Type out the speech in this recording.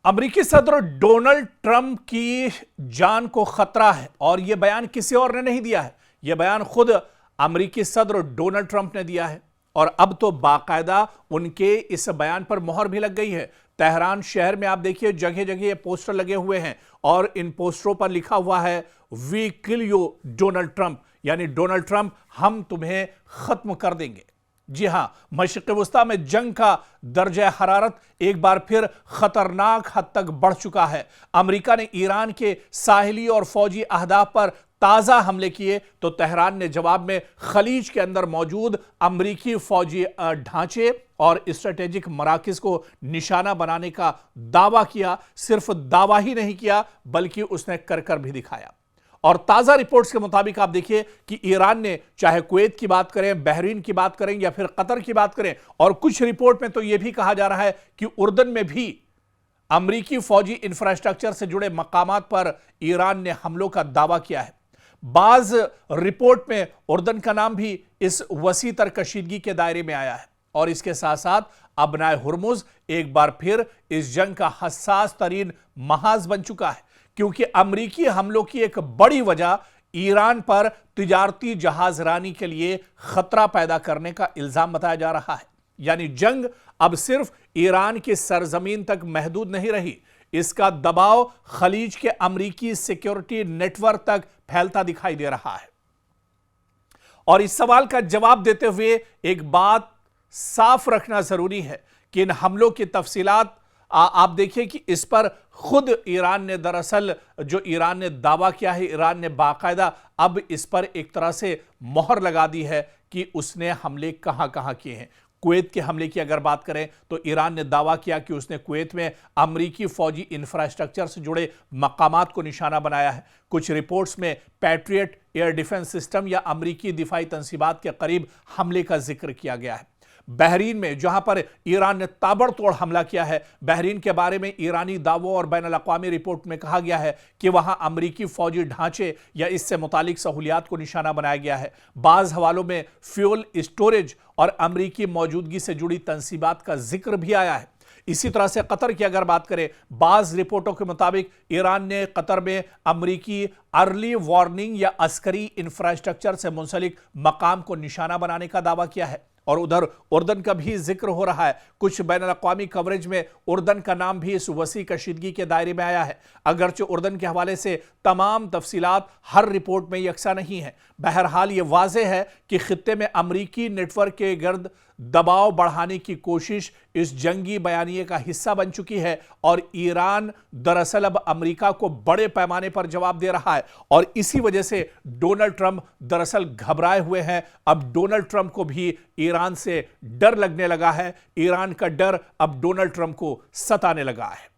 अमेरिकी सदर Donald Trump की जान को खतरा है और यह बयान किसी और ने नहीं दिया है। यह बयान खुद अमेरिकी सदर डोनाल्ड ट्रंप ने दिया है और अब तो बाकायदा उनके इस बयान पर मोहर भी लग गई है। तेहरान शहर में आप देखिए जगह जगह ये पोस्टर लगे हुए हैं और इन पोस्टरों पर लिखा हुआ है we kill you Donald Trump, यानी डोनाल्ड ट्रंप हम तुम्हें खत्म कर देंगे। जी हां, मशरिक़ वस्ता में जंग का दर्जा हरारत एक बार फिर खतरनाक हद तक बढ़ चुका है। अमेरिका ने ईरान के साहिली और फौजी अहदाफ पर ताजा हमले किए तो तेहरान ने जवाब में खलीज के अंदर मौजूद अमेरिकी फौजी ढांचे और स्ट्रेटेजिक मराकिज को निशाना बनाने का दावा किया। सिर्फ दावा ही नहीं किया बल्कि उसने कर भी दिखाया। और ताजा रिपोर्ट्स के मुताबिक आप देखिए कि ईरान ने, चाहे कुवैत की बात करें, बहरीन की बात करें या फिर कतर की बात करें, और कुछ रिपोर्ट में तो यह भी कहा जा रहा है कि उर्दन में भी अमेरिकी फौजी इंफ्रास्ट्रक्चर से जुड़े मकामात पर ईरान ने हमलों का दावा किया है। बाज रिपोर्ट में उर्दन का नाम भी इस वसी तर कशीदगी के दायरे में आया है और इसके साथ साथ अबनाए हुर्मुज एक बार फिर इस जंग का हसास तरीन महाज बन चुका है, क्योंकि अमेरिकी हमलों की एक बड़ी वजह ईरान पर तिजारती जहाजरानी के लिए खतरा पैदा करने का इल्जाम बताया जा रहा है। यानी जंग अब सिर्फ ईरान की सरजमीन तक महदूद नहीं रही, इसका दबाव खलीज के अमेरिकी सिक्योरिटी नेटवर्क तक फैलता दिखाई दे रहा है। और इस सवाल का जवाब देते हुए एक बात साफ रखना जरूरी है कि इन हमलों की तफसीलात आप देखिए कि इस पर खुद ईरान ने, दरअसल जो ईरान ने दावा किया है, ईरान ने बाकायदा अब इस पर एक तरह से मोहर लगा दी है कि उसने हमले कहां कहां किए हैं। कुवैत के हमले की अगर बात करें तो ईरान ने दावा किया कि उसने कुवैत में अमेरिकी फौजी इंफ्रास्ट्रक्चर से जुड़े मकामात को निशाना बनाया है। कुछ रिपोर्ट्स में पैट्रियट एयर डिफेंस सिस्टम या अमेरिकी दिफाई तंसीबात के करीब हमले का जिक्र किया गया है। बहरीन में, जहां पर ईरान ने ताबड़तोड़ हमला किया है, बहरीन के बारे में ईरानी दावों और बैनुल अक़वामी रिपोर्ट में कहा गया है कि वहां अमेरिकी फौजी ढांचे या इससे मुतालिक सहूलियात को निशाना बनाया गया है। बाज़ हवालों में फ्यूल स्टोरेज और अमेरिकी मौजूदगी से जुड़ी तंसीबात का जिक्र भी आया है। इसी तरह से कतर की अगर बात करें, बाज़ रिपोर्टों के मुताबिक ईरान ने कतर में अमेरिकी अर्ली वार्निंग या अस्करी इंफ्रास्ट्रक्चर से मुंसलिक मकाम को निशाना बनाने का दावा किया है। और उधर उर्दन का भी जिक्र हो रहा है। कुछ बैनुल अक़वामी कवरेज में उर्दन का नाम भी इस वसी कशीदगी के दायरे में आया है, अगरचे उर्दन के हवाले से तमाम तफसीलात हर रिपोर्ट में यकसा नहीं है। बहरहाल ये वाज़ेह है कि खित्ते में अमरीकी नेटवर्क के गर्द दबाव बढ़ाने की कोशिश इस जंगी बयानिए का हिस्सा बन चुकी है और ईरान दरअसल अब अमेरिका को बड़े पैमाने पर जवाब दे रहा है और इसी वजह से डोनाल्ड ट्रंप दरअसल घबराए हुए हैं। अब डोनाल्ड ट्रंप को भी ईरान से डर लगने लगा है, ईरान का डर अब डोनाल्ड ट्रंप को सताने लगा है।